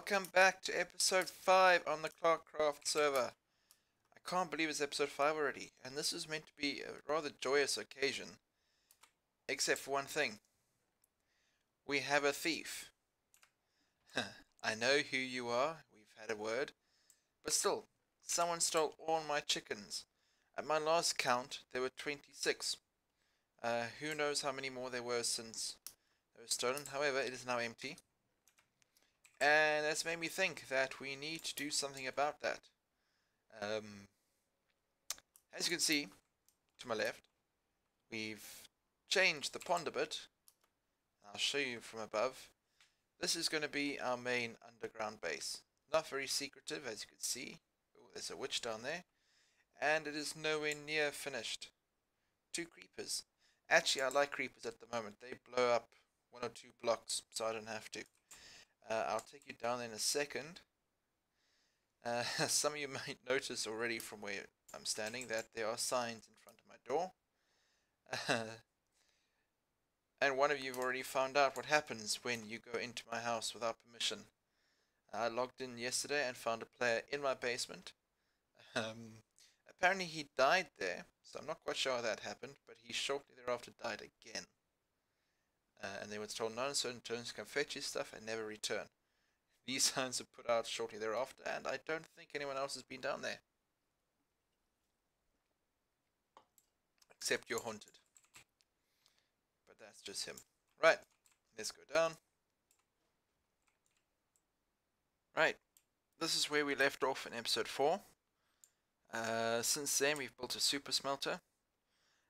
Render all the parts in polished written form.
Welcome back to episode 5 on the ClarkeCraft server. I can't believe it's episode 5 already, and this is meant to be a rather joyous occasion. Except for one thing. We have a thief. I know who you are, we've had a word. But still, someone stole all my chickens. At my last count, there were 26. Who knows how many more there were since they were stolen. However, it is now empty. And that's made me think that we need to do something about that. As you can see, to my left, we've changed the pond a bit. I'll show you from above. This is going to be our main underground base. Not very secretive, as you can see. Oh, there's a witch down there. And it is nowhere near finished. 2 creepers. Actually, I like creepers at the moment. They blow up 1 or 2 blocks, so I don't have to. I'll take you down there in a second. Some of you might notice already from where I'm standing that there are signs in front of my door. And one of you have already found out what happens when you go into my house without permission. I logged in yesterday and found a player in my basement. Apparently he died there, so I'm not quite sure how that happened, but he shortly thereafter died again. And they were told no uncertain terms to come fetch his stuff and never return. These signs were put out shortly thereafter, and I don't think anyone else has been down there. Except you're haunted. But that's just him. Right, let's go down. Right, this is where we left off in episode 4. Since then we've built a super smelter.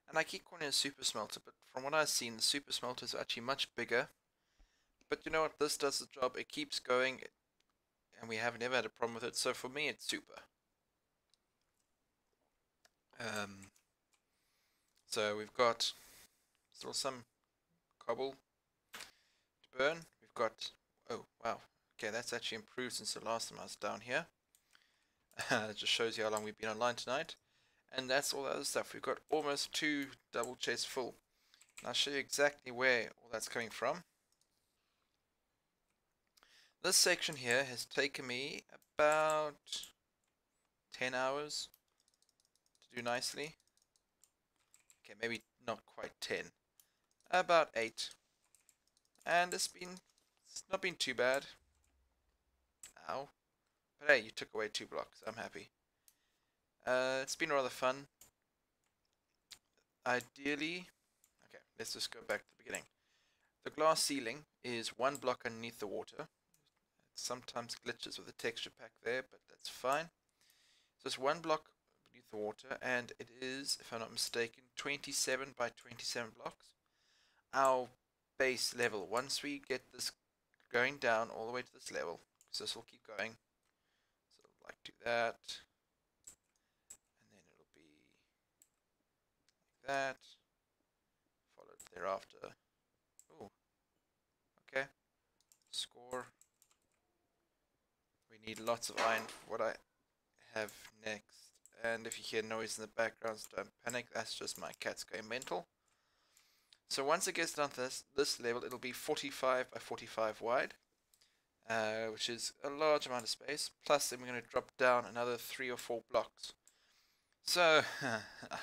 And I keep calling it a super smelter, but from what I've seen, the super smelter is actually much bigger. But you know what, this does the job, it keeps going, and we have never had a problem with it, so for me it's super. So we've got still some cobble to burn. We've got, oh wow, okay, that's actually improved since the last time I was down here. It just shows you how long we've been online tonight. And that's all the other stuff. We've got almost 2 double chests full. And I'll show you exactly where all that's coming from. This section here has taken me about 10 hours to do nicely. Okay, maybe not quite 10. About 8. And it's not been too bad. Ow. But hey, you took away 2 blocks. I'm happy. It's been rather fun. Ideally, okay, let's just go back to the beginning. The glass ceiling is 1 block underneath the water. It sometimes glitches with the texture pack there, but that's fine. So it's 1 block beneath the water, and it is, if I'm not mistaken, 27 by 27 blocks. Our base level, once we get this going down all the way to this level, because this will keep going, so I'd like to do that, and then it'll be like that, followed thereafter. Oh, okay, score. We need lots of iron for what I have next, and if you hear noise in the background, so don't panic, that's just my cats going mental. So once it gets down to this level, it'll be 45 by 45 wide, which is a large amount of space. Plus, then we're going to drop down another 3 or 4 blocks. So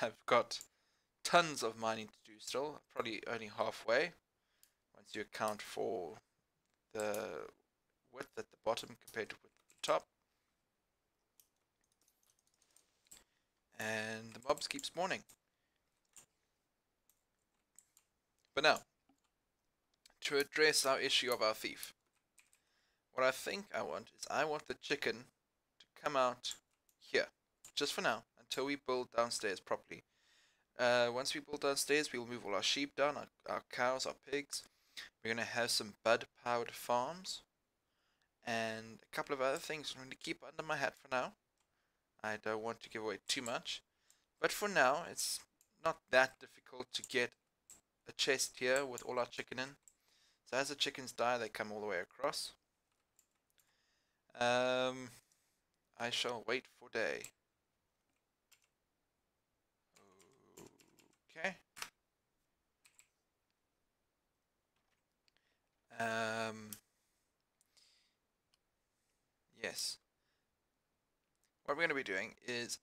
I've got tons of mining to do still, probably only halfway, once you account for the width at the bottom compared to width at the top. And the mobs keep spawning. But now, to address our issue of our thief, what I think I want is I want the chicken to come out here, just for now, until we build downstairs properly. Once we build downstairs, we'll move all our sheep down, our cows, our pigs. We're going to have some bud-powered farms, and a couple of other things I'm going to keep under my hat for now. I don't want to give away too much, but for now, it's not that difficult to get a chest here with all our chicken in. So as the chickens die, they come all the way across. I shall wait for day. Okay. mess. What we're going to be doing is,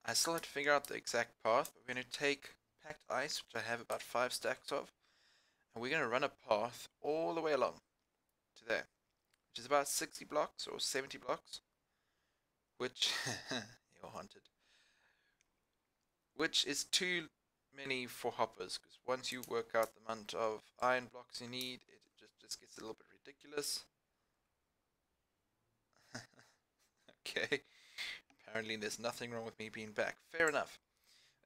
I still have to figure out the exact path, but we're going to take packed ice, which I have about 5 stacks of, and we're going to run a path all the way along to there, which is about 60 blocks or 70 blocks, which, you're haunted, which is too many for hoppers, because once you work out the amount of iron blocks you need, it just gets a little bit ridiculous. Okay, apparently there's nothing wrong with me being back. Fair enough.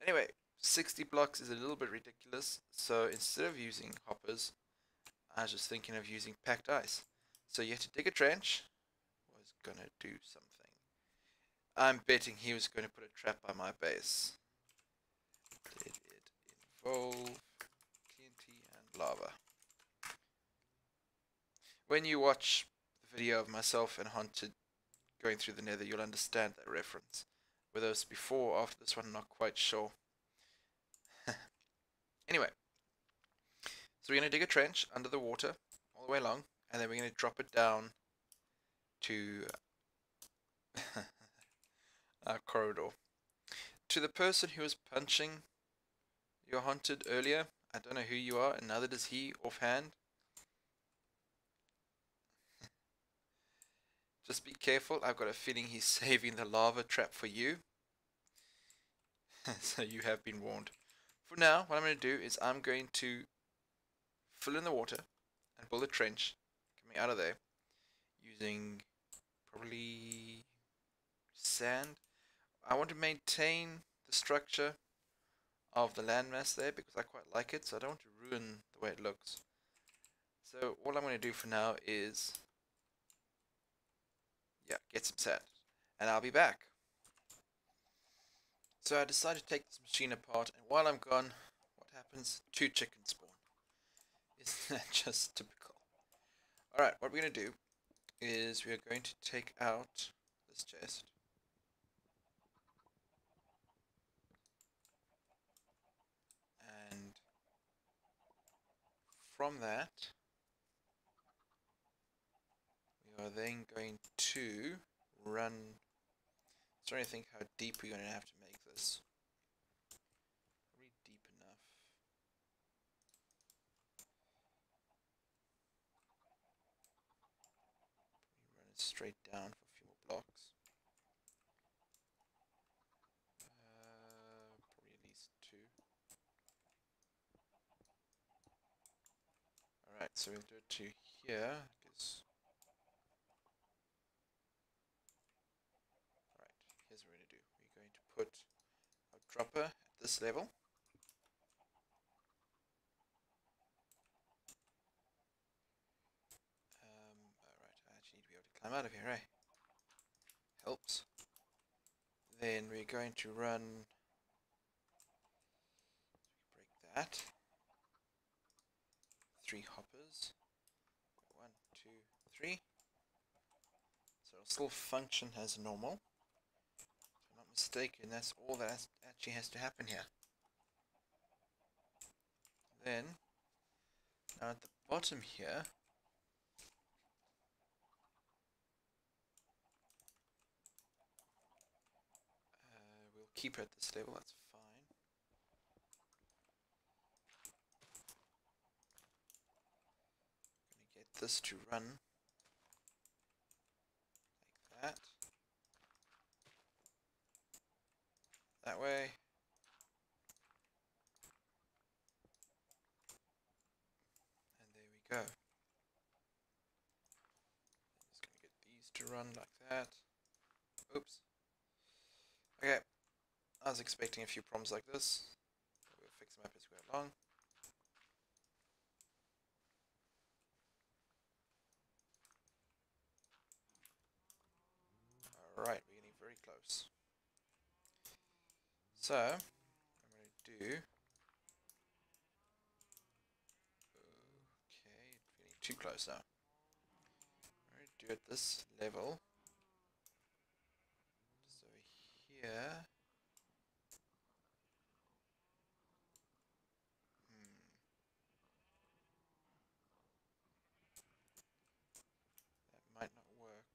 Anyway, 60 blocks is a little bit ridiculous, so instead of using hoppers, I was just thinking of using packed ice. So you have to dig a trench. Was gonna do something. I'm betting he was going to put a trap by my base. Did it involve TNT and lava? When you watch the video of myself and Haunted going through the nether, you'll understand that reference. Whether it's before or after this one, I'm not quite sure. Anyway, so we're going to dig a trench under the water all the way along, and then we're going to drop it down to our corridor. To the person who was punching your Haunted earlier, I don't know who you are, and neither does he offhand. Just be careful, I've got a feeling he's saving the lava trap for you. So you have been warned. For now, what I'm going to do is I'm going to fill in the water and build a trench coming out of there using probably sand. I want to maintain the structure of the landmass there because I quite like it, so I don't want to ruin the way it looks. So all I'm going to do for now is, yeah, get some sand, and I'll be back. So I decided to take this machine apart, and while I'm gone, what happens? 2 chickens spawn. Isn't that just typical? Alright, what we're going to do is we are going to take out this chest. And from that, we are then going to run. I'm trying to think how deep we're going to have to make this. Probably deep enough. We run it straight down for a few more blocks. Probably at least 2. Alright, so we'll do it to here. Because alright, here's what we're going to do. We're going to put our dropper at this level. Alright, I actually need to be able to climb out of here, eh? Helps. Then we're going to run, break that. 3 hoppers. 1, 2, 3. So it'll still function as normal. If I'm not mistaken, that's all that actually has to happen here. Then, now at the bottom here, we'll keep it at this level, that's fine. I'm going to get this to run like that. That way. And there we go. Just going to get these to run like that. Oops. Okay. I was expecting a few problems like this. We'll fix them up as we go along. Alright, we're getting very close. So, I'm going to do... Okay, it's getting too close now. I'm going to do it this level. Just over here. That might not work.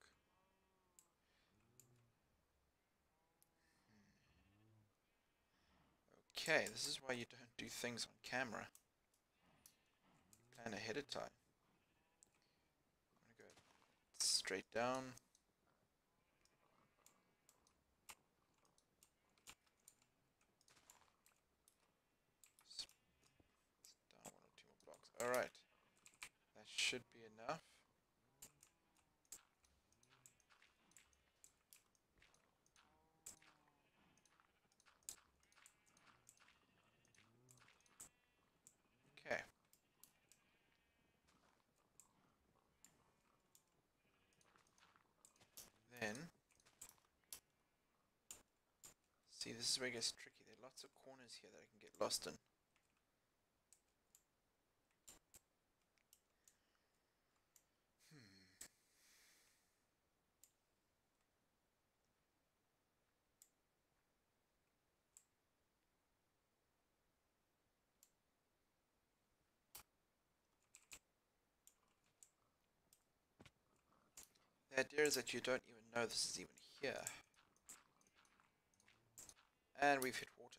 Okay, this is why you don't do things on camera. Plan ahead of time. I'm gonna go straight down. Down 1 or 2 more blocks. Alright. That should be enough. Okay. Then, see, this is where it gets tricky. There are lots of corners here that I can get lost in. The idea is that you don't even know this is even here. And we've hit water.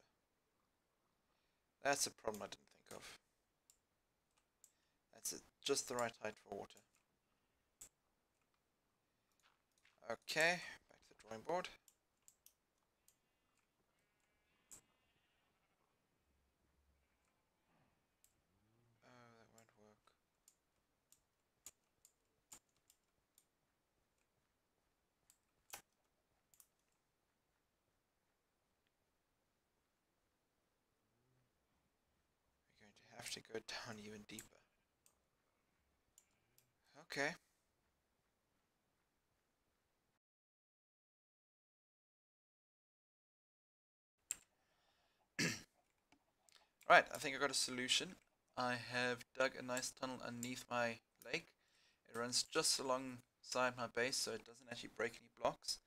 That's a problem I didn't think of. That's just the right height for water. Okay, back to the drawing board. Oh, that won't work. We're going to have to go down even deeper. Okay. Right, I think I got a solution. I have dug a nice tunnel underneath my lake. It runs just alongside my base, so it doesn't actually break any blocks.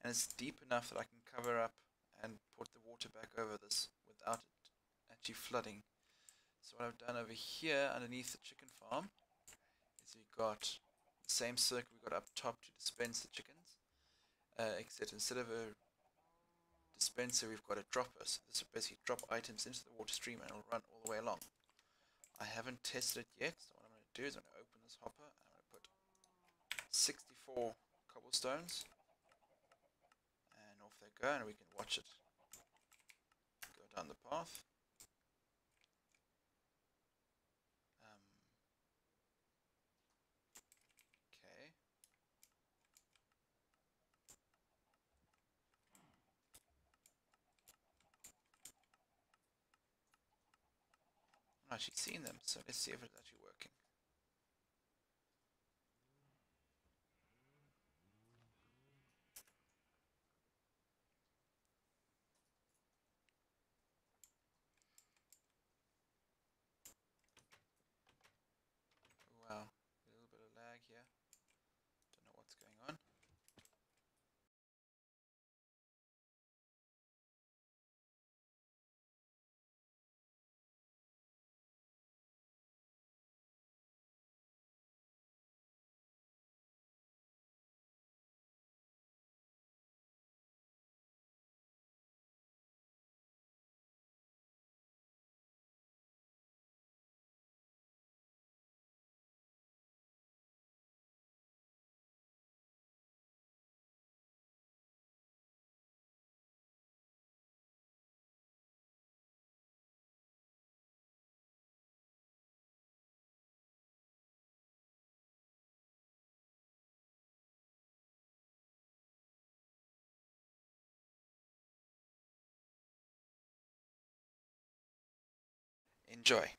And it's deep enough that I can cover up and put the water back over this without it actually flooding. So what I've done over here underneath the chicken farm is we've got the same circuit we got up top to dispense the chickens, except instead of a dispenser we've got a dropper. So this will basically drop items into the water stream and it'll run all the way along. I haven't tested it yet, so what I'm going to do is I'm going to open this hopper and I'm going to put 64 cobblestones, and off they go, and we can watch it go down the path. Okay. I'm not actually seeing them, so let's see if it's actually working. Wow, a little bit of lag here. Don't know what's going on. Enjoy.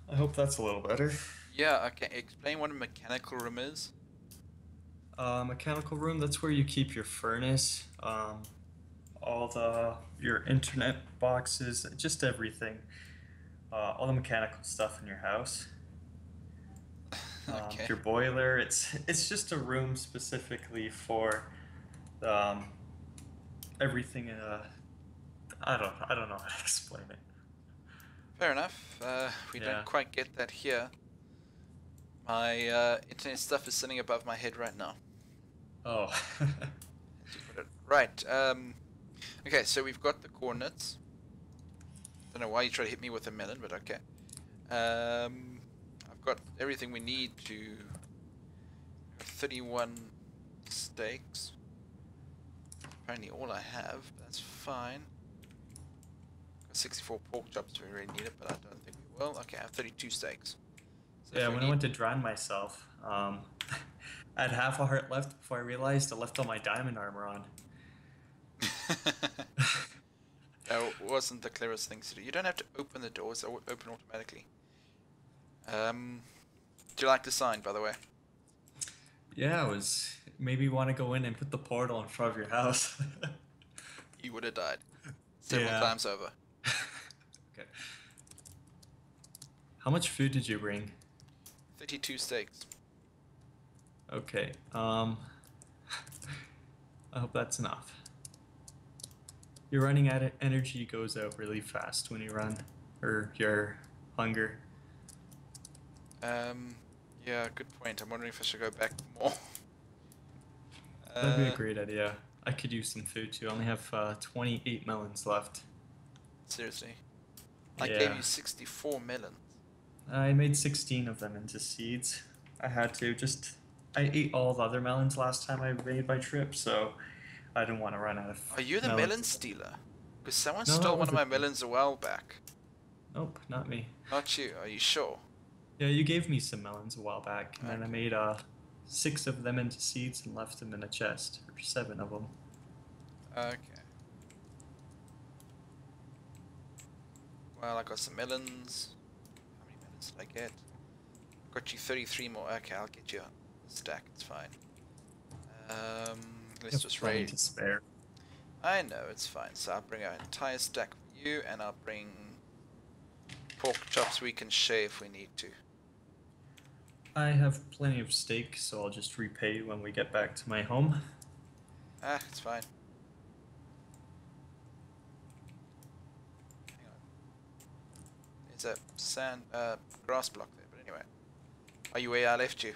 I hope that's a little better. Yeah, okay. Explain what a mechanical room is. Mechanical room, that's where you keep your furnace, all the your internet boxes, just everything. All the mechanical stuff in your house. Okay. Your boiler, it's just a room specifically for um, everything. I don't know how to explain it. Fair enough. We don't Yeah. quite get that here. My internet stuff is sitting above my head right now. Oh. As you put it Right. Okay, so we've got the coordinates. Don't know why you try to hit me with a melon, but okay. I've got everything we need to 31 steaks. Apparently all I have. That's fine. Got 64 pork chops if we really need it, but I don't think we will. Okay, I have 32 steaks. So Yeah, when I went to drown myself, I had half a heart left before I realized I left all my diamond armor on. That wasn't the clearest thing to do. You don't have to open the doors, they'll open automatically. Do you like the sign, by the way? Yeah, it was maybe you want to go in and put the portal in front of your house. You would have died several times over. Okay. How much food did you bring? 32 steaks. Okay. I hope that's enough. Your running out of energy goes out really fast when you run, or your hunger. Yeah, good point. I'm wondering if I should go back more. That'd be a great idea. I could use some food too. I only have 28 melons left. Seriously. I gave you 64 melons. I made 16 of them into seeds. I had to I ate all the other melons last time I made my trip, so I didn't want to run out of Are you the melons. melon stealer? Because someone No, stole that one of my wasn't me. melons a while back. Nope, not me. Not you, are you sure? Yeah, you gave me some melons a while back, and then I Okay. made 6 of them into seeds and left them in a chest, or 7 of them. Okay. Well, I got some melons. How many melons did I get? Got you 33 more. Okay, I'll get you a stack. It's fine. Let's Have just plenty raid. to spare. I know, it's fine. So I'll bring an entire stack for you, and I'll bring pork chops we can share if we need to. I have plenty of steak, so I'll just repay you when we get back to my home. Ah, it's fine. Hang on. There's a grass block there, but anyway. Are you where I left you?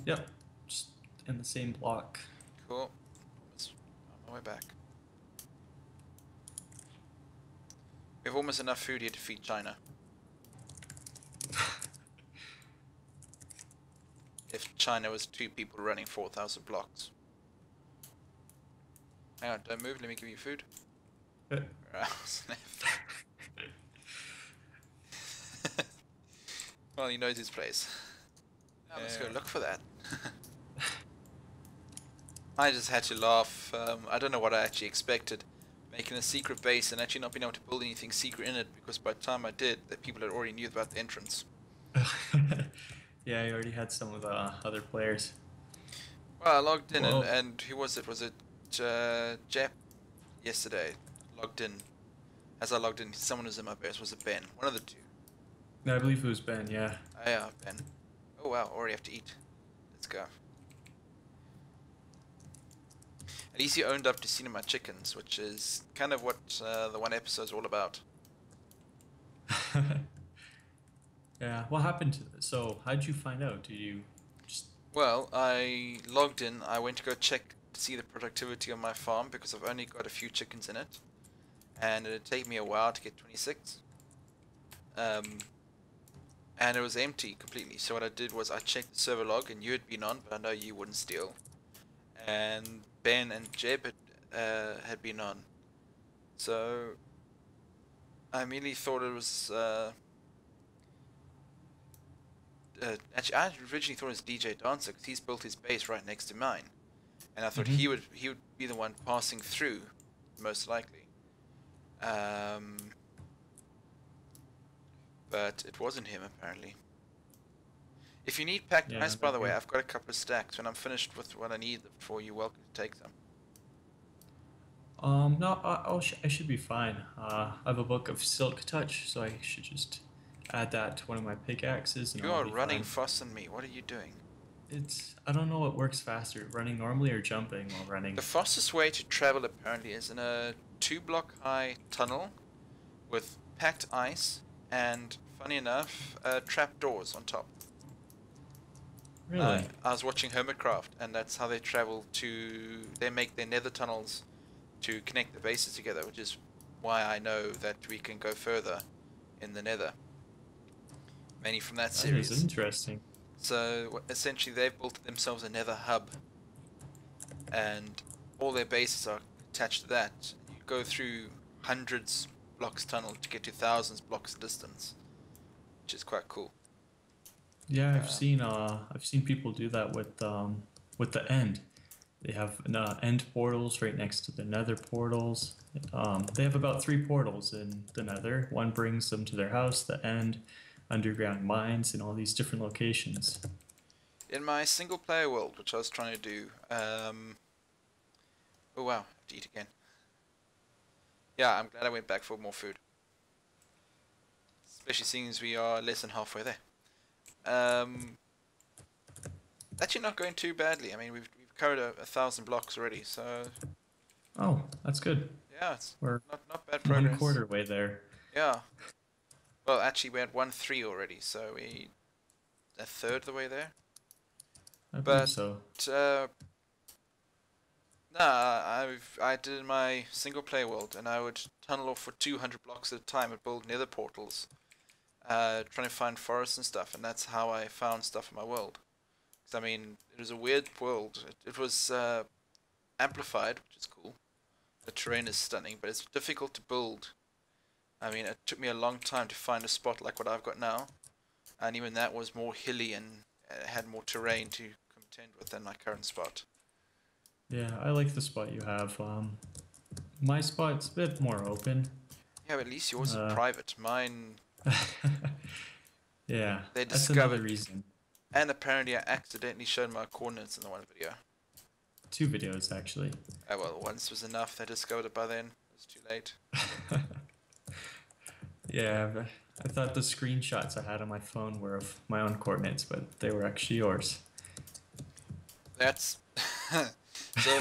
Yep, just in the same block. Cool. On my way back. We have almost enough food here to feed China. If China was 2 people running 4,000 blocks. Hang on, don't move, let me give you food. Well, he knows his place. Now let's go look for that. I just had to laugh. I don't know what I actually expected. Making a secret base and actually not being able to build anything secret in it, because by the time I did, the people had already knew about the entrance. Yeah, I already had some of the other players. Well, I logged in Whoa. and who was it? Was it Jep yesterday? Logged in. As I logged in, someone was in my base. Was it Ben? One of the two. I believe it was Ben, yeah. Oh, yeah, Ben. Oh wow, already have to eat. Let's go. At least he owned up to stealing my chickens, which is kind of what the one episode's all about. Yeah, what happened to so how'd you find out? Did you just Well, I logged in, I went to go check to see the productivity on my farm because I've only got a few chickens in it. And it'd take me a while to get 26. And it was empty completely. So what I did was I checked the server log and you had been on, but I know you wouldn't steal. And Ben and Jeb had been on. So I immediately thought it was actually, I originally thought it was DJ Dancer because he's built his base right next to mine, and I thought he would be the one passing through, most likely. But it wasn't him apparently. If you need packed ice, by the way, I've got a couple of stacks. When I'm finished with what I need for you, welcome to take them. No, I should be fine. I have a book of Silk Touch, so I should just add that to one of my pickaxes. And You I'll are be running fine. faster than me. What are you doing? I don't know what works faster, running normally or jumping while running. The fastest way to travel apparently is in a 2-block high tunnel with packed ice and, funny enough, trap doors on top. Really? I was watching Hermitcraft, and that's how they travel to. They make their nether tunnels to connect the bases together, which is why I know that we can go further in the nether, mainly from that That is series. interesting. So essentially, they've built themselves a nether hub, and all their bases are attached to that. You go through hundreds blocks tunnel to get to thousands blocks distance, which is quite cool. Yeah, Uh, I've seen people do that with the end. They have end portals right next to the nether portals. They have about three portals in the nether. One brings them to their house, the end, underground mines, and all these different locations. in my single player world, which I was trying to do, oh wow, I have to eat again. Yeah, I'm glad I went back for more food, especially seeing as we are less than halfway there. Um, Actually, not going too badly. I mean, we've covered 1,000 blocks already, so Oh, that's good. yeah, it's We're not bad one progress. quarter way there. Yeah. Well, actually, we're at 1-3 already, so we a third of the way there. I believe But so. uh, nah, I did in my single player world, and I would tunnel off for 200 blocks at a time and build nether portals, trying to find forests and stuff, and that's how I found stuff in my world. 'Cause, I mean, it was a weird world. It was amplified, which is cool. The terrain is stunning, but it's difficult to build. I mean, it took me a long time to find a spot like what I've got now, and even that was more hilly and had more terrain to contend with than my current spot. Yeah, I like the spot you have. My spot's a bit more open. Yeah, but at least yours is Uh, private. Mine, yeah, they that's another discovered, reason. and apparently I accidentally showed my coordinates in the one video. Two videos actually. Oh well, once was enough. They discovered it by then. It was too late. Yeah, I thought the screenshots I had on my phone were of my own coordinates, but they were actually yours. That's so.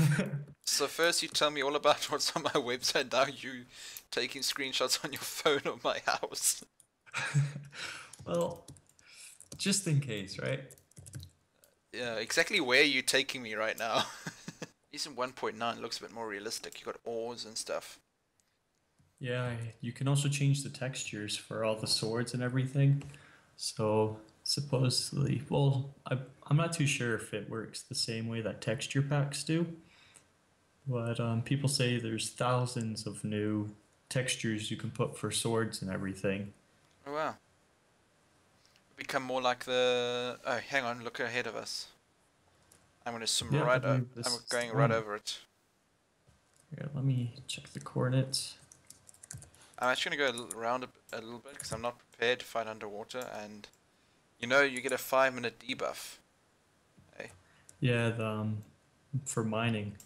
So first you tell me all about what's on my website. Now you taking screenshots on your phone of my house. Well, just in case, right? Yeah, exactly where are you taking me right now? Even 1.9 looks a bit more realistic. You got ores and stuff. Yeah, you can also change the textures for all the swords and everything. So supposedly, well, I'm not too sure if it works the same way that texture packs do, but people say there's thousands of new textures you can put for swords and everything. Oh wow. Become more like the. Oh, hang on. Look ahead of us. I'm gonna swim Yeah, I right. believe I'm this is going the right one. over it. Here, let me check the coordinates. I'm actually gonna go around a little bit because I'm not prepared to fight underwater, and you know you get a 5-minute debuff. Hey. Yeah, for mining.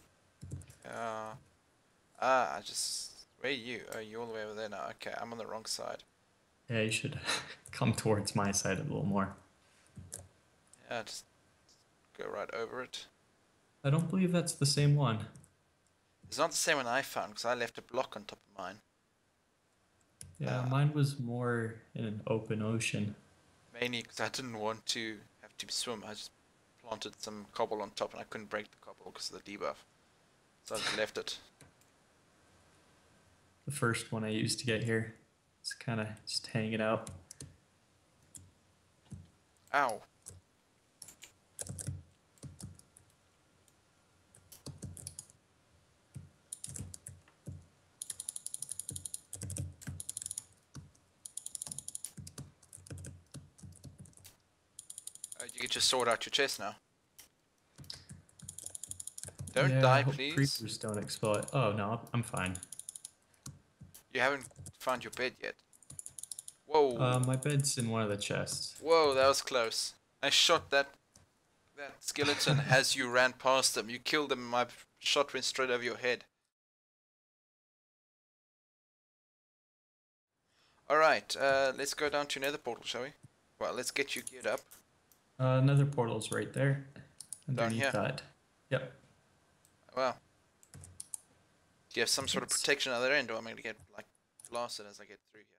I just. Where are you? Oh, you're all the way over there now. Okay, I'm on the wrong side. Yeah, you should come towards my side a little more. Yeah, just go right over it. I don't believe that's the same one. It's not the same one I found because I left a block on top of mine. Yeah, Uh, mine was more in an open ocean. Mainly because I didn't want to have to swim. I just planted some cobble on top and I couldn't break the cobble because of the debuff. So I just left it. The first one I used to get here. It's kind of just hanging out. Ow. Oh, you get your sword out your chest now. Don't Yeah, I die, hope please. creepers don't explode. Oh no, I'm fine. You haven't found your bed yet. Whoa. My bed's in one of the chests. Whoa, that was close. I shot that skeleton as you ran past them. You killed them and my shot went straight over your head. Alright, let's go down to another portal, shall we? Well, let's get you geared up. Another portal's right there, Down underneath here. that. Yep. Wow. Do you have some sort of It's protection at the other end, or am I going to get, like, blasted as I get through here?